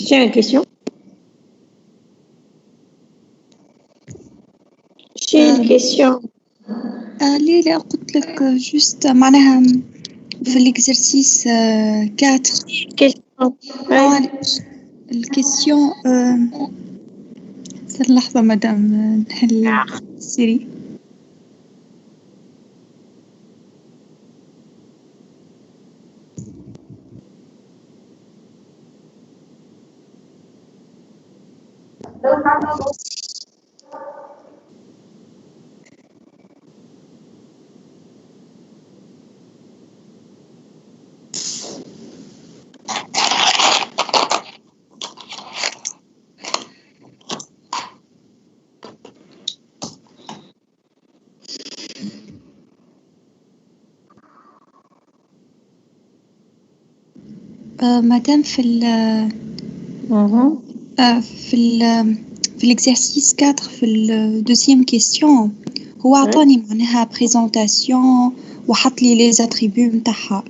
J'ai une question. J'ai une question. ليه قلت لك جوست معناها في الإكزرسيس 4 Question. الكيستيون صار لحظة مدام نحل السيري. مدام في الإكزرسيس 4 في الدوزيام كيستيون هو عطاني معناها بريزونتاسيون وحط لي لي زاتريبيو نتاعها.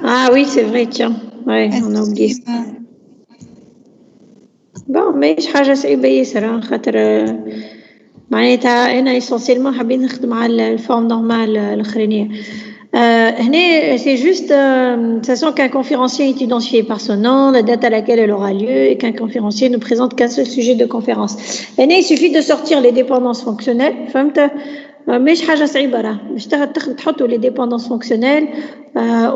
Ah oui, c'est vrai, tiens. Ouais, on a oublié ça. Bon, ماهيش حاجة صعيبة ياسر خاطر معناتها أنا essentiellement حابين نخدم على الفورم نورمال الأخرانية. هنا c'est juste sachant qu'un conférencier est identifié par son nom, la date à laquelle elle aura lieu et qu'un conférencier ne présente qu'un seul sujet de conférence. هنا il suffit de sortir les dépendances fonctionnelles. فهمت؟ مش حاجة صعيبة راه باش تحطوا les dépendances fonctionnelles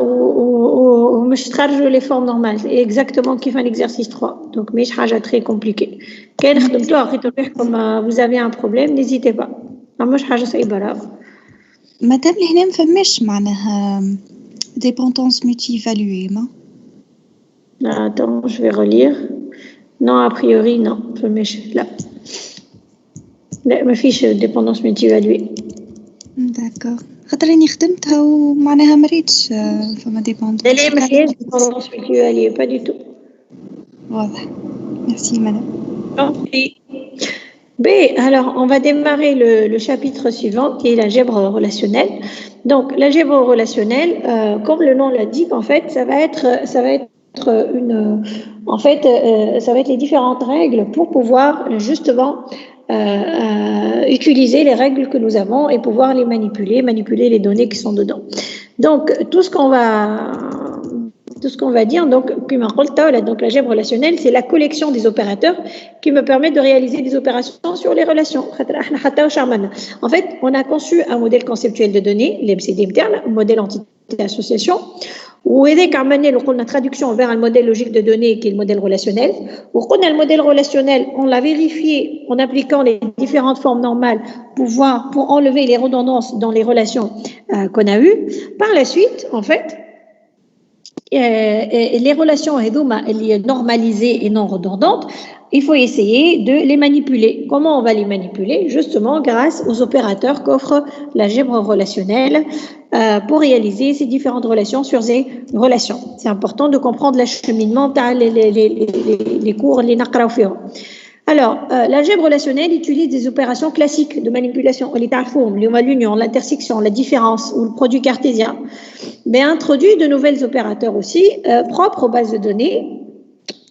ومش تخرجوا les formes normales exactement كيف un exercice 3. Donc مش حاجة très compliquée. كان خدمتوها لقيتوا روحكم vous avez un problème n'hésitez pas. مش حاجة صعيبة راه. مادام اللي هنا مفهمش معناها dépendance multi-évaluée ما؟ Attends, je vais relire. Non, a priori, non. Là. لا ما فيش dépendance multi-évaluée. D'accord. خاطر راني خدمتها ومعناها مريتش فما dépendance. لا ما فيهاش dépendance multi-évaluée, pas du tout. واضح. Merci madame. B, alors on va démarrer le chapitre suivant qui est l'algèbre relationnelle. Donc l'algèbre relationnelle, comme le nom l'indique, en fait, ça va être les différentes règles pour pouvoir justement utiliser les règles que nous avons et pouvoir les manipuler les données qui sont dedans. Donc tout ce qu'on va dire, donc l'algèbre relationnelle, c'est la collection des opérateurs qui me permettent de réaliser des opérations sur les relations. En fait, on a conçu un modèle conceptuel de données, l'MCD interne, un modèle entité-association, où on a mené la traduction vers un modèle logique de données qui est le modèle relationnel. Où on a le modèle relationnel, on l'a vérifié en appliquant les différentes formes normales pour enlever les redondances dans les relations qu'on a eues. Par la suite, en fait, les relations normalisées et non redondantes, il faut essayer de les manipuler. Comment on va les manipuler? Justement grâce aux opérateurs qu'offre l'algèbre relationnelle pour réaliser ces différentes relations sur ces relations. C'est important de comprendre l'acheminement les cours, les naqraou. Alors, l'algèbre relationnelle utilise des opérations classiques de manipulation, l'union, l'intersection, la différence ou le produit cartésien, mais introduit de nouvelles opérateurs aussi propres aux bases de données,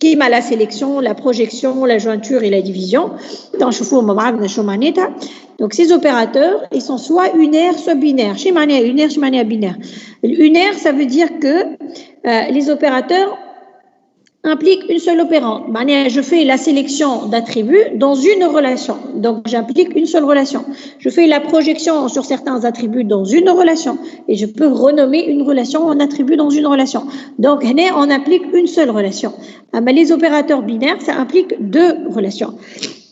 qui est la sélection, la projection, la jointure et la division. Donc, ces opérateurs, ils sont soit unaires, soit binaires. Chez mania unaire, chez mania binaire. Unaire, ça veut dire que les opérateurs implique une seule opérante. Je fais la sélection d'attributs dans une relation. Donc, j'implique une seule relation. Je fais la projection sur certains attributs dans une relation. Et je peux renommer une relation en attribut dans une relation. Donc, on applique une seule relation. Mais les opérateurs binaires, ça implique deux relations.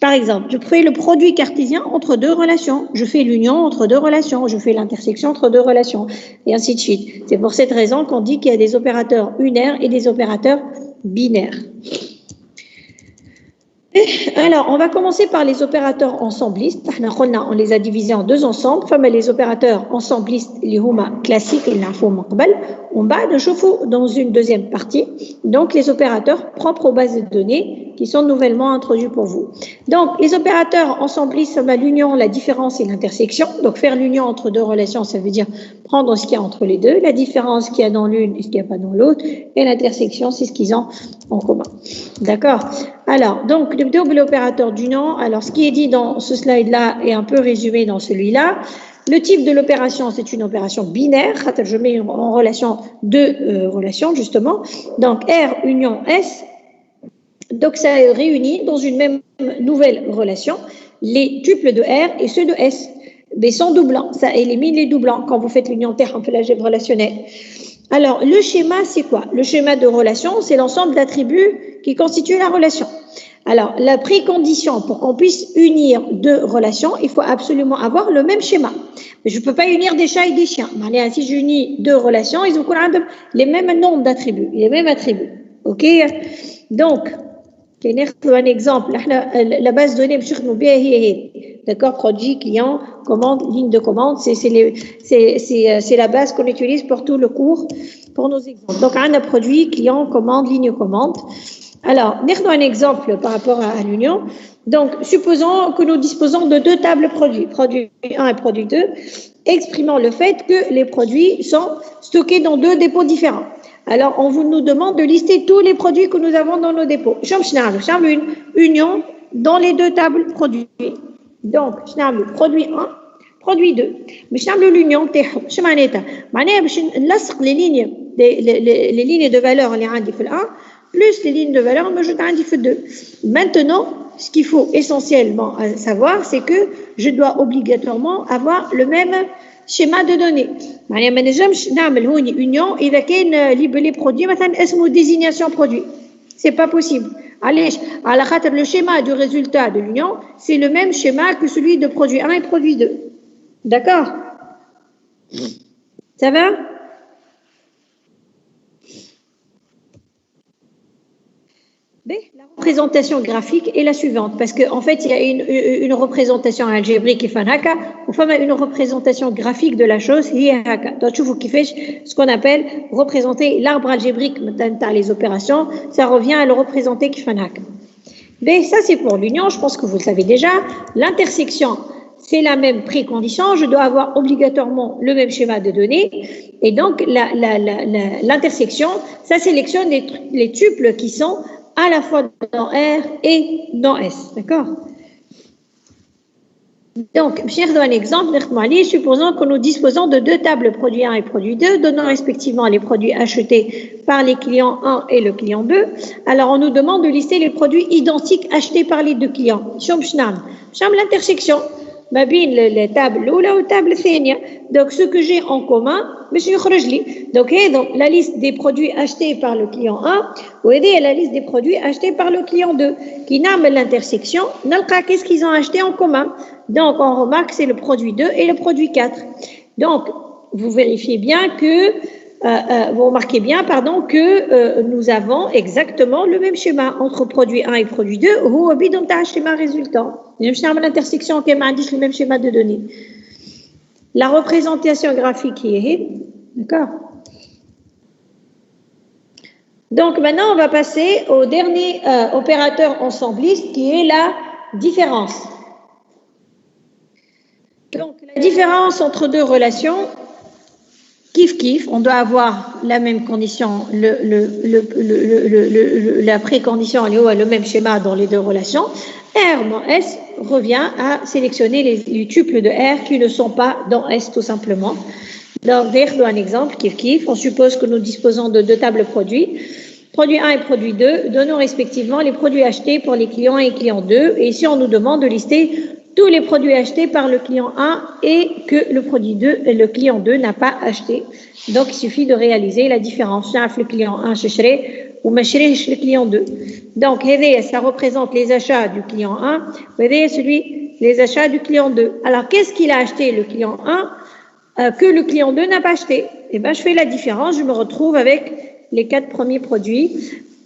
Par exemple, je fais le produit cartésien entre deux relations. Je fais l'union entre deux relations. Je fais l'intersection entre deux relations. Et ainsi de suite. C'est pour cette raison qu'on dit qu'il y a des opérateurs unaires et des opérateurs binaire. Alors, on va commencer par les opérateurs ensemblistes. On les a divisés en deux ensembles. Les opérateurs ensemblistes, les classiques, on va de chauffer dans une deuxième partie. Donc, les opérateurs propres aux bases de données qui sont nouvellement introduits pour vous. Donc, les opérateurs ensemblistes, ça va l'union, la différence et l'intersection. Donc, faire l'union entre deux relations, ça veut dire prendre ce qu'il y a entre les deux, la différence qu'il y a dans l'une et ce qu'il n'y a pas dans l'autre, et l'intersection, c'est ce qu'ils ont en commun. D'accord? Alors, donc, l'opérateur d'union, alors ce qui est dit dans ce slide-là est un peu résumé dans celui-là. Le type de l'opération, c'est une opération binaire. Je mets en relation deux relations, justement. Donc, R union S. Donc, ça réunit dans une même nouvelle relation les tuples de R et ceux de S. Mais sans doublant, ça élimine les doublants quand vous faites l'union terre, on fait l'algèbre relationnelle. Alors, le schéma, c'est quoi? Le schéma de relation, c'est l'ensemble d'attributs qui constituent la relation. Alors, la précondition pour qu'on puisse unir deux relations, il faut absolument avoir le même schéma. Mais je ne peux pas unir des chats et des chiens. Si j'unis deux relations, ils ont les mêmes nombres d'attributs, les mêmes attributs. OK? Donc, un exemple, la base de données, d'accord, produit, client, commande, ligne de commande, c'est la base qu'on utilise pour tout le cours, pour nos exemples. Donc, on a produit, client, commande, ligne commande. Alors, prenons un exemple par rapport à l'union. Donc, supposons que nous disposons de deux tables produits, produit 1 et produit 2, exprimant le fait que les produits sont stockés dans deux dépôts différents. Alors, on nous demande de lister tous les produits que nous avons dans nos dépôts. Une union dans les deux tables produits. Donc, produit 1, produit 2. Mais l'union, les lignes de valeur, plus les lignes de valeur, je t'ai 2. Maintenant, ce qu'il faut essentiellement savoir, c'est que je dois obligatoirement avoir le même schéma de données. معناها ما نجمش نعمل هوني union إذا كان لي produit مثلا اسمه désignation produit. C'est pas possible. علاش؟ على خاطر le schéma du résultat de l'union, c'est le même schéma que celui de produit 1 et produit 2. D'accord? Ça va? La représentation graphique est la suivante, parce qu'en fait, il y a une représentation algébrique qui fait haka, ou une représentation graphique de la chose qui est haka. Donc, tu vois qui fait ce qu'on appelle représenter l'arbre algébrique dans les opérations, ça revient à le représenter qui fait haka. Mais ça, c'est pour l'union, je pense que vous le savez déjà. L'intersection, c'est la même précondition, je dois avoir obligatoirement le même schéma de données, et donc l'intersection, ça sélectionne les tuples qui sont à la fois dans R et dans S, d'accord? Donc, je vais donner un exemple, supposons que nous disposons de deux tables produit 1 et produit 2, donnant respectivement les produits achetés par les clients 1 et le client 2. Alors, on nous demande de lister les produits identiques achetés par les deux clients. L'intersection. Les tables ou la table ثانية. Donc, ce que j'ai en commun, donc, la liste des produits achetés par le client 1 ou la liste des produits achetés par le client 2 qui nomme l'intersection, qu'est-ce qu'ils ont acheté en commun. Donc, on remarque c'est le produit 2 et le produit 4. Donc, vous vérifiez bien que vous remarquez bien, que nous avons exactement le même schéma entre produit 1 et produit 2. Ou bidon ta schéma résultant. L'intersection qui m'a dit le même schéma de données. La représentation graphique qui est, d'accord. Donc maintenant, on va passer au dernier opérateur ensembliste qui est la différence. Donc la différence entre deux relations. Kiff, on doit avoir la même condition, la précondition, le même schéma dans les deux relations. R dans S revient à sélectionner les tuples de R qui ne sont pas dans S tout simplement. Donc, un exemple, kiff, on suppose que nous disposons de deux tables produits. Produit 1 et produit 2, donnons respectivement les produits achetés pour les clients 1 et client 2. Et ici, on nous demande de lister tous les produits achetés par le client 1 et que le produit 2 et le client 2 n'a pas acheté. Donc, il suffit de réaliser la différence. Le client 1 ou le client 2. Donc, ça représente les achats du client 1 et les achats du client 2. Alors, qu'est-ce qu'il a acheté le client 1 que le client 2 n'a pas acheté? Eh bien, je fais la différence, je me retrouve avec les 4 premiers produits.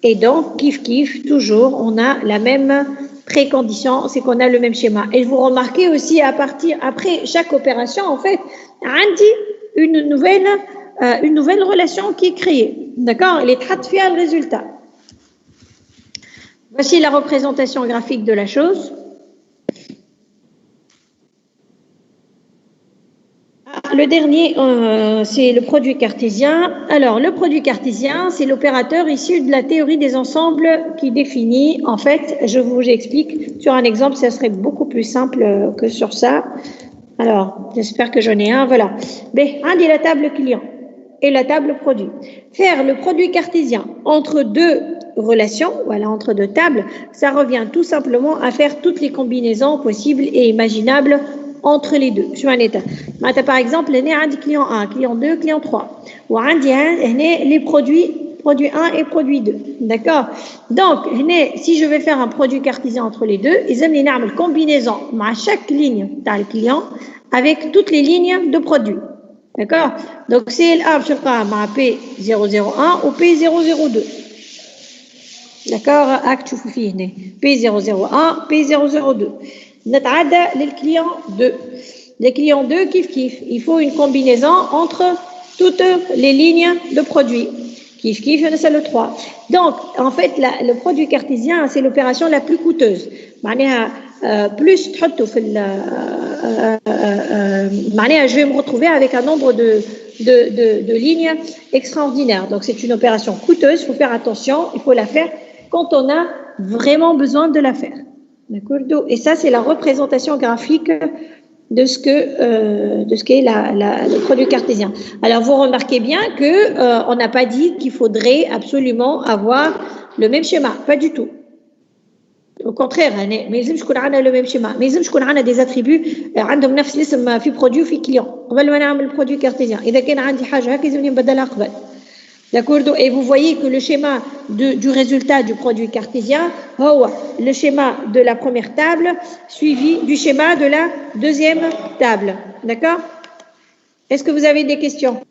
Et donc, kiff, toujours, on a la même précondition, c'est qu'on a le même schéma. Et vous remarquez aussi après chaque opération, en fait, Andy, une nouvelle relation qui est créée. D'accord? Elle est traduite à le résultat. Voici la représentation graphique de la chose. Le dernier, c'est le produit cartésien. Alors, le produit cartésien, c'est l'opérateur issu de la théorie des ensembles qui définit, en fait, je vous explique sur un exemple, ça serait beaucoup plus simple que sur ça. Alors, j'espère que j'en ai un, voilà. B, un dit la table client et la table produit. Faire le produit cartésien entre deux relations, voilà, entre deux tables, ça revient tout simplement à faire toutes les combinaisons possibles et imaginables entre les deux. Je vais par exemple, on a client 1, client 2, client 3. Ou les produits 1 et produit 2. D'accord? Donc, si je vais faire un produit cartésien entre les deux, ils aiment une combinaison à chaque ligne dans le client avec toutes les lignes de produits. D'accord? Donc, c'est l'A P001 ou P002. D'accord? Acte P001, P002. نتعدى للكليون 2. Les clients 2, kiff. Il faut une combinaison entre toutes les lignes de produits. Kiff, c'est le 3. Donc, en fait, le produit cartésien, c'est l'opération la plus coûteuse. Plus je vais me retrouver avec un nombre de lignes extraordinaires. Donc, c'est une opération coûteuse. Il faut faire attention. Il faut la faire quand on a vraiment besoin de la faire. D'accord? Et ça, c'est la représentation graphique de ce qu'est le produit cartésien. Alors, vous remarquez bien que on n'a pas dit qu'il faudrait absolument avoir le même schéma. Pas du tout. Au contraire, mais il faut qu'on ait le même schéma. Mais il faut qu'on ait des attributs عندهم نفس الاسم في produit في client. قبل ما نعمل le produit cartésien. إذا كان عندي حاجة هكذا لازم نبدلها قبل. D'accord? Et vous voyez que le schéma du résultat du produit cartésien, le schéma de la première table suivi du schéma de la deuxième table. D'accord? Est-ce que vous avez des questions?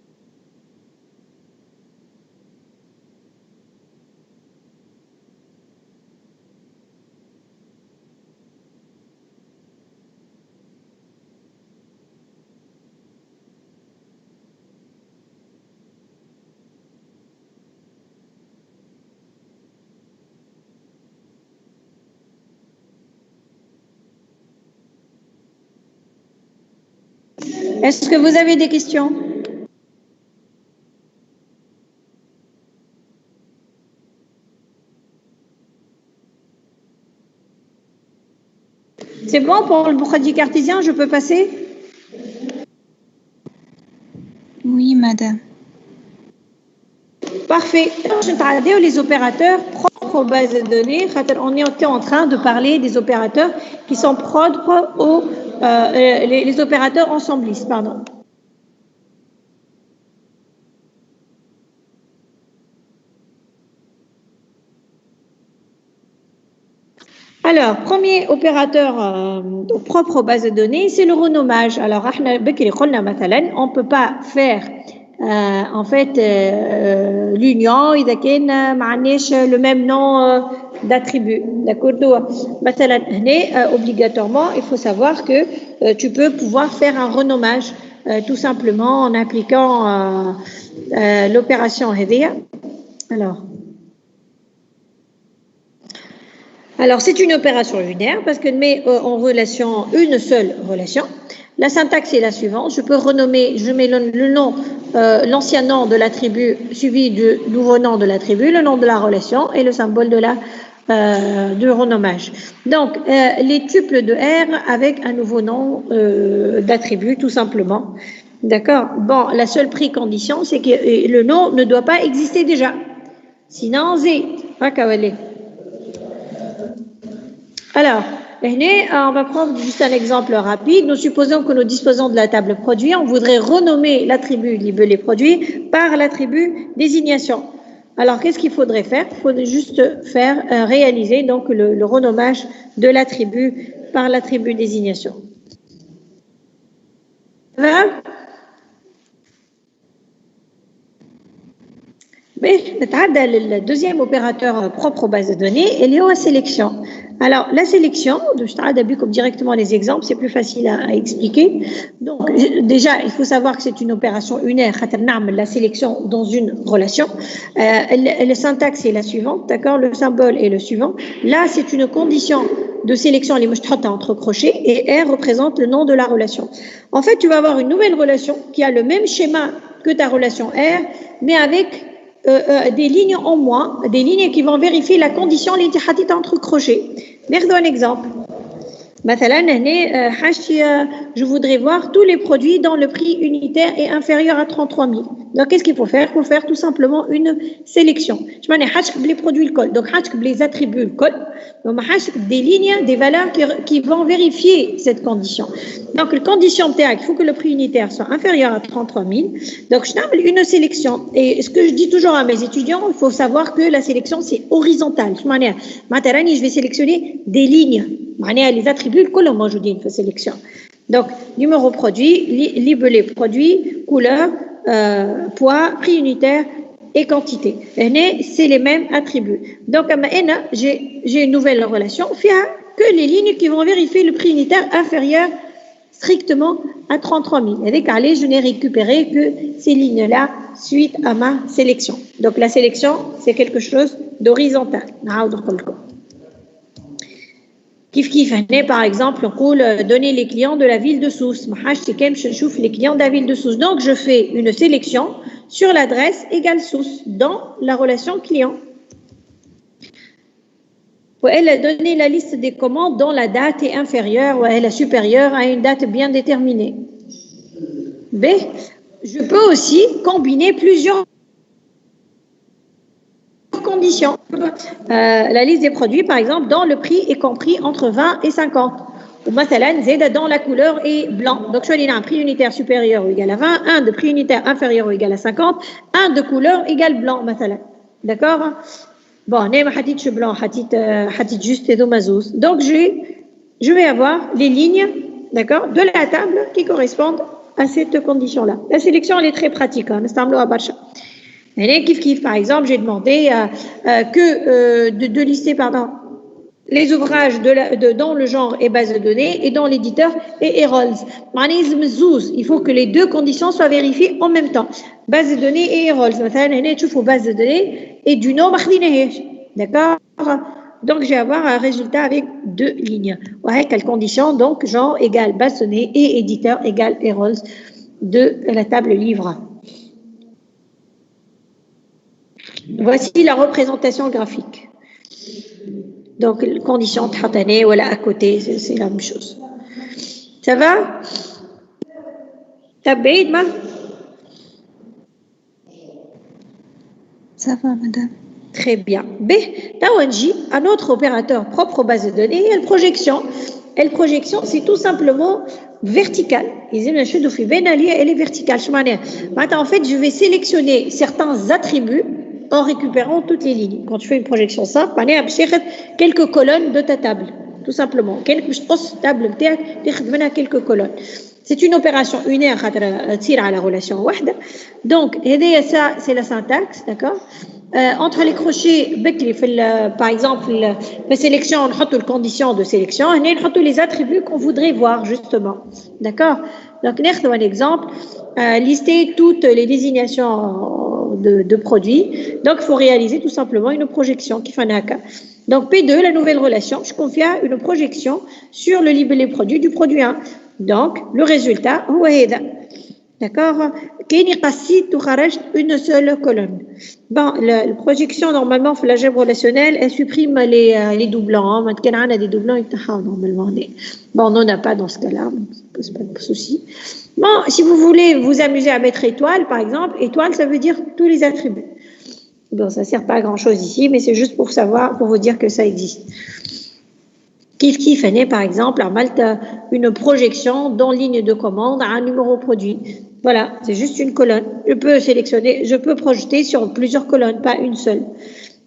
Est-ce que vous avez des questions? C'est bon pour le produit cartésien, je peux passer? Oui, madame. Parfait. Je vais les opérateurs propres aux bases de données. On est en train de parler des opérateurs qui sont propres aux les opérateurs ensemblistes, pardon. Alors, premier opérateur propre aux bases de données, c'est le renommage. Alors, on ne peut pas faire en fait l'union إذا كان ما عندناش le même nom d'attribut. D'accord? مثلا هنا obligatoirement, il faut savoir que tu peux pouvoir faire un renommage tout simplement en appliquant l'opération هذه. Alors, c'est une opération unaire parce qu'elle met en relation une seule relation. La syntaxe est la suivante. Je peux renommer, je mets le nom, l'ancien nom de l'attribut suivi du nouveau nom de l'attribut, le nom de la relation et le symbole de renommage. Donc, les tuples de R avec un nouveau nom d'attribut, tout simplement. D'accord? Bon, la seule précondition, c'est que le nom ne doit pas exister déjà. Sinon, Z. Alors, on va prendre juste un exemple rapide. Nous supposons que nous disposons de la table produit. On voudrait renommer l'attribut libellé produit par l'attribut désignation. Alors, qu'est-ce qu'il faudrait faire? Il faudrait juste faire réaliser donc le renommage de l'attribut par l'attribut désignation. Ça va? Mais le deuxième opérateur propre aux bases de données, il est la sélection. Alors, la sélection, je t'ai comme directement les exemples, c'est plus facile à expliquer. Donc, déjà, il faut savoir que c'est une opération unaire, la sélection dans une relation. Le syntaxe est la suivante, d'accord? Le symbole est le suivant. Là, c'est une condition de sélection, les mouchetrottes entre crochets, et R représente le nom de la relation. En fait, tu vas avoir une nouvelle relation qui a le même schéma que ta relation R, mais avec des lignes en moins, des lignes qui vont vérifier la condition entre crochets. Prenons un exemple. Je voudrais voir tous les produits dont le prix unitaire est inférieur à 33 000. Donc, qu'est-ce qu'il faut faire? Il faut faire tout simplement une sélection. Je m'en les produits le code. Donc, les attributs le code. Donc, des lignes, des valeurs qui vont vérifier cette condition. Donc, la condition il faut que le prix unitaire soit inférieur à 33 000. Donc, je fais une sélection. Et ce que je dis toujours à mes étudiants, il faut savoir que la sélection, c'est horizontal. Je vais sélectionner des lignes. Les attributs, كلهم موجودين في sélection. Donc, numéro produit, libellé produit, couleur, poids, prix unitaire et quantité. Et c'est les mêmes attributs. Donc, j'ai une nouvelle relation, que les lignes qui vont vérifier le prix unitaire inférieur strictement à 33 000. Et allez, je n'ai récupéré que ces lignes-là suite à ma sélection. Donc, la sélection, c'est quelque chose d'horizontal. Kif, par exemple, on peut donner les clients de la ville de Sousse. Les clients de la ville de Sousse. Donc, je fais une sélection sur l'adresse égale Sousse dans la relation client. Ou elle a donné la liste des commandes dont la date est inférieure ou elle est supérieure à une date bien déterminée. B. Je peux aussi combiner plusieurs conditions. La liste des produits, par exemple, dont le prix est compris entre 20 et 50. Ou dans la couleur est blanc. Donc, je vais un prix unitaire supérieur ou égal à 20, un de prix unitaire inférieur ou égal à 50, un de couleur égale blanc, d'accord? Bon, on est blanc, juste et domazouz. Donc, je vais avoir les lignes, d'accord, de la table qui correspondent à cette condition-là. La sélection, elle est très pratique. Par exemple, j'ai demandé de lister les ouvrages dans le genre et base de données et dans l'éditeur et Errols. Il faut que les deux conditions soient vérifiées en même temps. Base de données et Errols. Tu fais base de données et du nom, d'accord? Donc, je vais avoir un résultat avec deux lignes. Ouais, quelle condition? Donc, genre égale base de données et éditeur égale Errols de la table livre. Voici la représentation graphique. Donc, condition de voilà à côté, c'est la même chose. Ça va? T'as bien, ma? Ça va, madame. Très bien. B, Tawanji, un autre opérateur propre aux bases de données, et la projection. Et la projection, c'est tout simplement vertical. Elle est verticale. En fait, je vais sélectionner certains attributs en récupérant toutes les lignes. Quand tu fais une projection simple, quelques colonnes de ta table, tout simplement. Quelques colonnes. C'est une opération unaire à la relation. Donc, ça, c'est la syntaxe, d'accord? Entre les crochets, par exemple, la sélection, on met les conditions de sélection, on met les attributs qu'on voudrait voir, justement. D'accord? Donc, on a un exemple. Lister toutes les désignations de produits. Donc, il faut réaliser tout simplement une projection qui fait un cas. Donc, P2, la nouvelle relation, je confie à une projection sur le libellé produit du produit 1. Donc, le résultat, d'accord? Une seule colonne. Bon, la projection, normalement, pour l'algèbre relationnelle, elle supprime les doublants. On a des doublants, normalement. Bon, on n'en a pas dans ce cas-là, c'est pas de souci. Bon, si vous voulez vous amuser à mettre étoile, par exemple, étoile, ça veut dire tous les attributs. Bon, ça ne sert pas à grand-chose ici, mais c'est juste pour savoir, pour vous dire que ça existe. Kif par exemple, à Malte, une projection dans ligne de commande à un numéro produit. Voilà, c'est juste une colonne. Je peux sélectionner, je peux projeter sur plusieurs colonnes, pas une seule.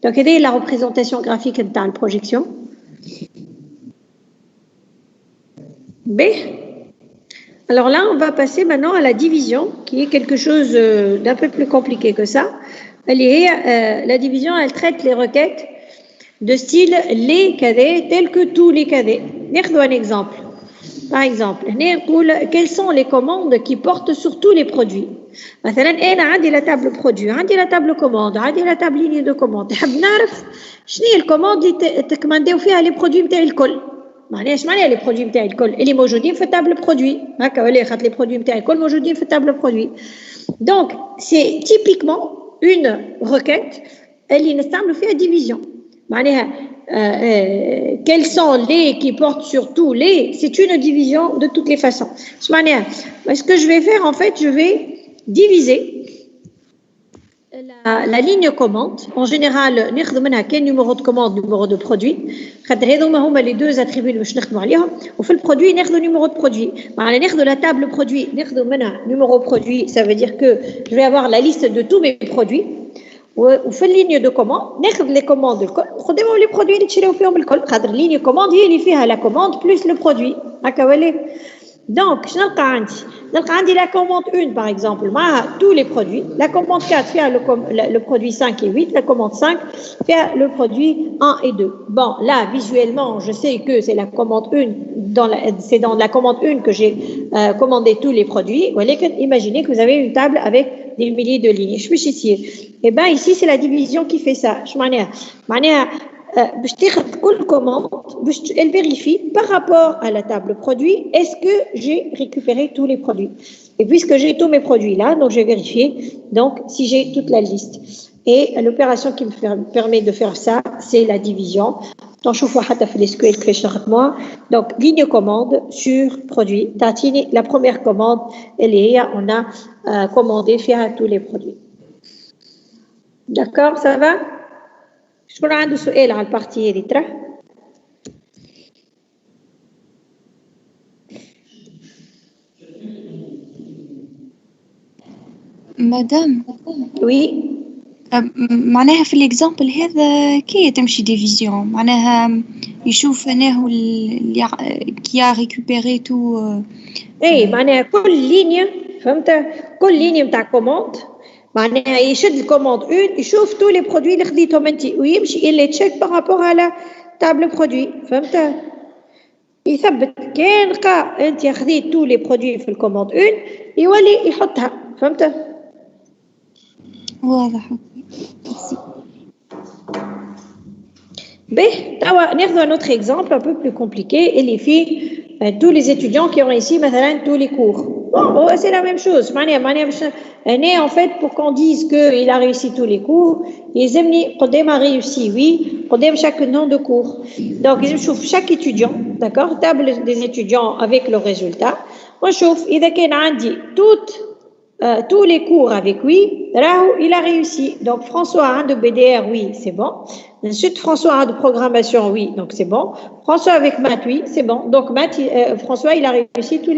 Donc, quelle est la représentation graphique de la projection? B. Alors là, on va passer maintenant à la division, qui est quelque chose d'un peu plus compliqué que ça. La division, elle traite les requêtes de style les cadets tels que tous les cadets. ناخذ un exemple. Par exemple, quelles sont les commandes qui portent sur tous les produits? مثلا انا عندي la table produit, عندي la table commande, عندي la table ligne de commande. نحب نعرف شنو هي الكوموند اللي تكمانديو فيها لي برودوي نتاعي الكل. معناها اش معناها لي برودوي نتاعي الكل اللي موجودين في التابل برودوي هكا ولا خاطر لي برودوي نتاعي الكل موجودين في التابل برودوي. Donc c'est typiquement une requête اللي نستعملوا فيها division. معناها quels sont les qui portent sur tous les, c'est une division de toutes les façons. Ce que je vais faire, en fait, je vais diviser la ligne commande. En général, ناخذ منها كان numéro de commande, numéro de produit. خاطر هذوما هما les deux attributs اللي باش نخدموا عليهم. وفي البرودوي ناخذ numéro de produit. معناها ناخذ la table produit, ناخذ منها numéro produit, ça veut dire que je vais avoir la liste de tous mes produits. وفي اللينيو دو كوموند ناخذ لي كوموند الكل نخدموا لي برودوي اللي تشريو فيهم الكل خاطر اللينيو كوموند هي اللي فيها لا كوموند بلس لو برودوي هكا ولا. دونك شنو نلقى عندي لا كوموند 1 باغ اكزومبل معها tous les produits, la commande 4 فيها le produit 5 et 8, la commande 5 فيها le produit 1 et 2. Bon, là visuellement, je sais que c'est la commande 1 c'est dans la commande 1 que j'ai commandé tous les produits. ولكن imaginez que vous avez une table avec des milliers de lignes. Je suis ici. Et ben ici c'est la division qui fait ça. Je معناها باش تاخذ كل commande باش elle vérifie par rapport à la table produit est-ce que j'ai récupéré tous les produits. Et puisque j'ai tous mes produits là, donc je vais vérifier donc si j'ai toute la liste. Et l'opération qui me permet de faire ça, c'est la division. تنشوفوا حتى في السكويل كيفاش نخدموها. Donc ligne commande sur produit. تعطيني la première commande اللي هي on a commandé فيها tous les produits. D'accord, ça va? شكون عنده سؤال على البارتي هذه ترى؟ مدام وي معناها في الاكزامبل هذا كي تمشي ديفيزيون معناها يشوف انه كي ا ريكوبيري تو اي معناها كل لينيه فهمت كل لينيه نتاع كوموند معناها يشد الكوموند 1 يشوف تو لي برودوي اللي خديتهم انت ويمشي اللي تشيك بارابور على تابل برودوي فهمت يثبت كان لقى انت خديت تو لي برودوي في الكوموند 1 يولي يحطها فهمت واضح. توا ناخذ un autre exemple un peu plus compliqué اللي فيه tous les étudiants qui ont ici مثلا tous les cours. Bon, c'est la même chose. En fait, pour qu'on dise qu'il a réussi tous les cours, il a réussi, oui, chaque nom de cours. Donc, je trouve chaque étudiant, d'accord, table des étudiants avec le résultat. Moi, je trouve, il a dit tous les cours avec oui, Rahou, il a réussi. Donc, François a de BDR, oui, c'est bon. Ensuite, François a de programmation, oui, donc c'est bon. François avec maths, oui, c'est bon. Donc, François, il a réussi tous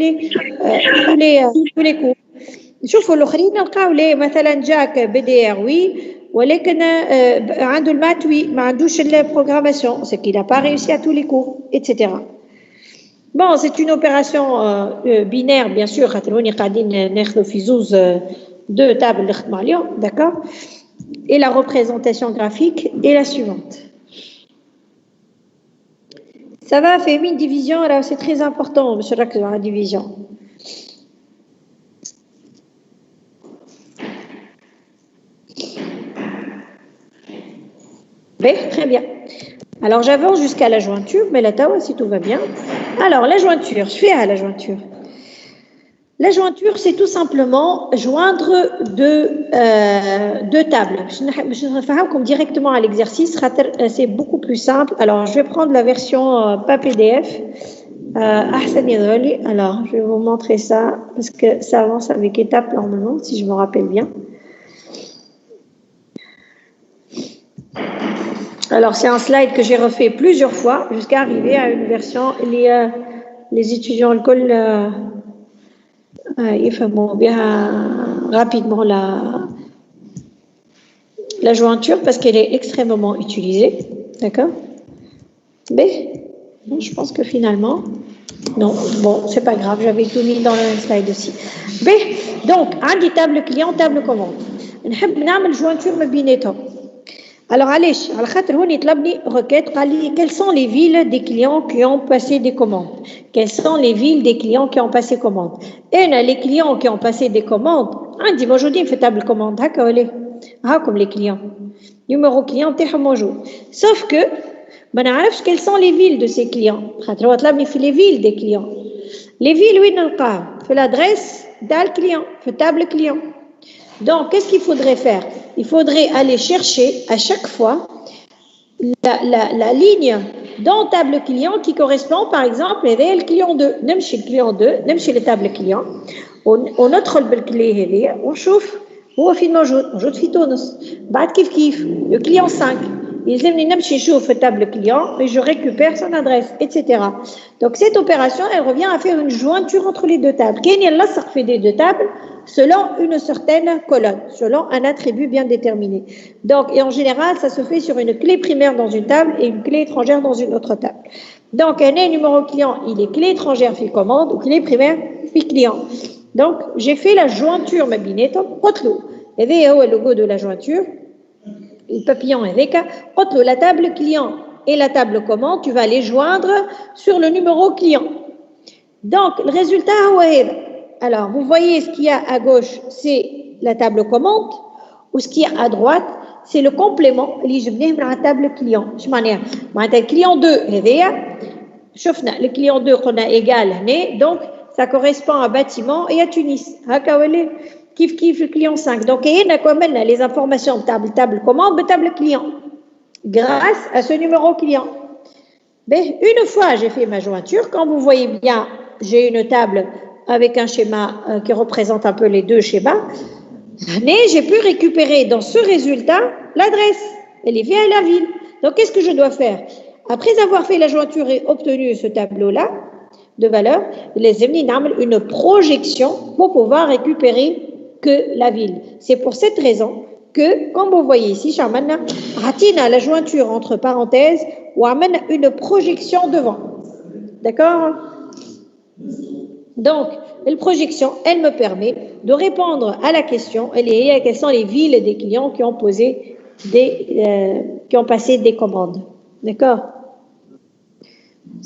les cours. شوفوا الاخرين نلقاو ليه مثلا جاك BDR oui ولكن عنده المات oui ما عندوش البروغراماسيون c'est qu'il n'a pas réussi à tous les cours etc. Bon, c'est une opération binaire bien sûr خاطر هوني قاعدين ناخذوا في زوز deux tables اللي خدموا عليهم d'accord. Et la représentation graphique est la suivante. Ça va faire une division, alors c'est très important, monsieur Rack, la division. Très bien. Alors j'avance jusqu'à la jointure, mais la tawa si tout va bien. Alors la jointure, je fais à la jointure. La jointure, c'est tout simplement joindre deux tables. Je vais faire comme directement à l'exercice, c'est beaucoup plus simple. Alors, je vais prendre la version pas PDF. Alors, je vais vous montrer ça parce que ça avance avec étapes normalement, si je me rappelle bien. Alors, c'est un slide que j'ai refait plusieurs fois jusqu'à arriver à une version. Les étudiants le col. يفهموا بها rapidement la jointure parce qu'elle est extrêmement utilisée, d'accord. Mais je pense que finalement non, bon, c'est pas grave, j'avais tout mis dans le slide aussi. Donc, un des table client, table commande. نحب نعمل jointure ما بيناتهم. Alors علاش؟ على خاطر هون يطلبني requête قال لي quelles sont les villes des clients qui ont passé des commandes. Quelles sont les villes des clients qui ont passé commande. Et les clients qui ont passé des commandes عندي موجودين في table commande هكا ولا هاكم les clients. Numéro client تاعهم موجود. Sauf que ما نعرفش quelles sont les villes de ces clients. خاطر هو طلبني في les villes des clients. Les villes وين نلقاهم؟ في l'adresse تاع الكليون في table client. Donc, qu'est-ce qu'il faudrait faire? Il faudrait aller chercher à chaque fois la ligne dans table client qui correspond, par exemple, le client 2. نمشي le client 2, نمشي le table client, وندخل بالكلي هذه ونشوف هو فين موجود في تونس. بعد كيف le client 5. يلزمني نمشي نشوف le table client et je récupère son adresse, etc. Donc, cette opération, elle revient à faire une jointure entre les deux tables. كاين يلصق في des deux tables selon une certaine colonne, selon un attribut bien déterminé. Donc, et en général, ça se fait sur une clé primaire dans une table et une clé étrangère dans une autre table. Donc, un numéro client, il est clé étrangère fait commande ou clé primaire fait client. Donc, j'ai fait la jointure ma binette, et le logo de la jointure, le papillon avec la table client et la table commande, tu vas les joindre sur le numéro client. Donc, le résultat, alors, vous voyez ce qu'il y a à gauche, c'est la table commande, ou ce qu'il y a à droite, c'est le complément اللي جبناه من la table client. Je معناها le client 2 هذايا شفنا le client 2 قلنا égal هنا, donc ça correspond à bâtiment et à Tunis. هكا ولا كيف le client 5. Donc هنا كملنا les informations de table commande table client grâce à ce numéro client. Ben, une fois j'ai fait ma jointure, quand vous voyez bien, j'ai une table avec un schéma qui représente un peu les deux schémas. Mais j'ai pu récupérer dans ce résultat l'adresse. Elle est via la ville. Donc, qu'est-ce que je dois faire? Après avoir fait la jointure et obtenu ce tableau-là de valeur, les émines une projection pour pouvoir récupérer que la ville. C'est pour cette raison que, comme vous voyez ici, Charmana Ratina la jointure entre parenthèses ou amène une projection devant. D'accord? Donc, la projection, elle me permet de répondre à la question, quelles sont les villes des clients qui ont qui ont passé des commandes. D'accord?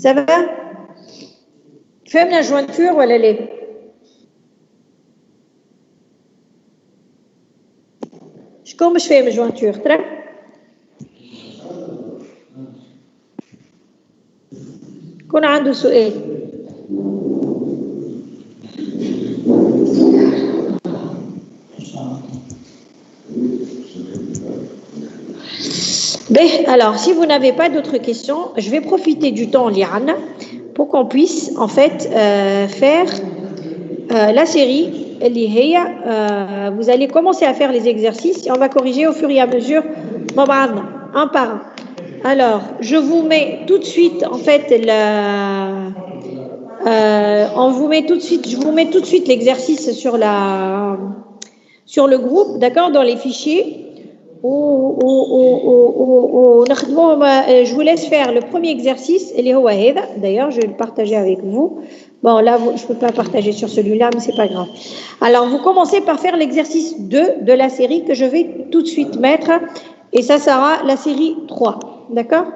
Ça va? Fais la jointure ou elle est? Comment je fais ma jointure? Très? Qu'on a un سؤال. Alors, si vous n'avez pas d'autres questions, je vais profiter du temps, Liane, pour qu'on puisse, en fait, faire la série. Vous allez commencer à faire les exercices et on va corriger au fur et à mesure, un par un. Alors, je vous mets tout de suite, en fait, je vous mets tout de suite l'exercice sur le groupe, d'accord, dans les fichiers. Je vous laisse faire le premier exercice, d'ailleurs je vais le partager avec vous. Bon là je ne peux pas partager sur celui-là, mais c'est pas grave. Alors vous commencez par faire l'exercice 2 de la série que je vais tout de suite mettre, et ça sera la série 3, d'accord?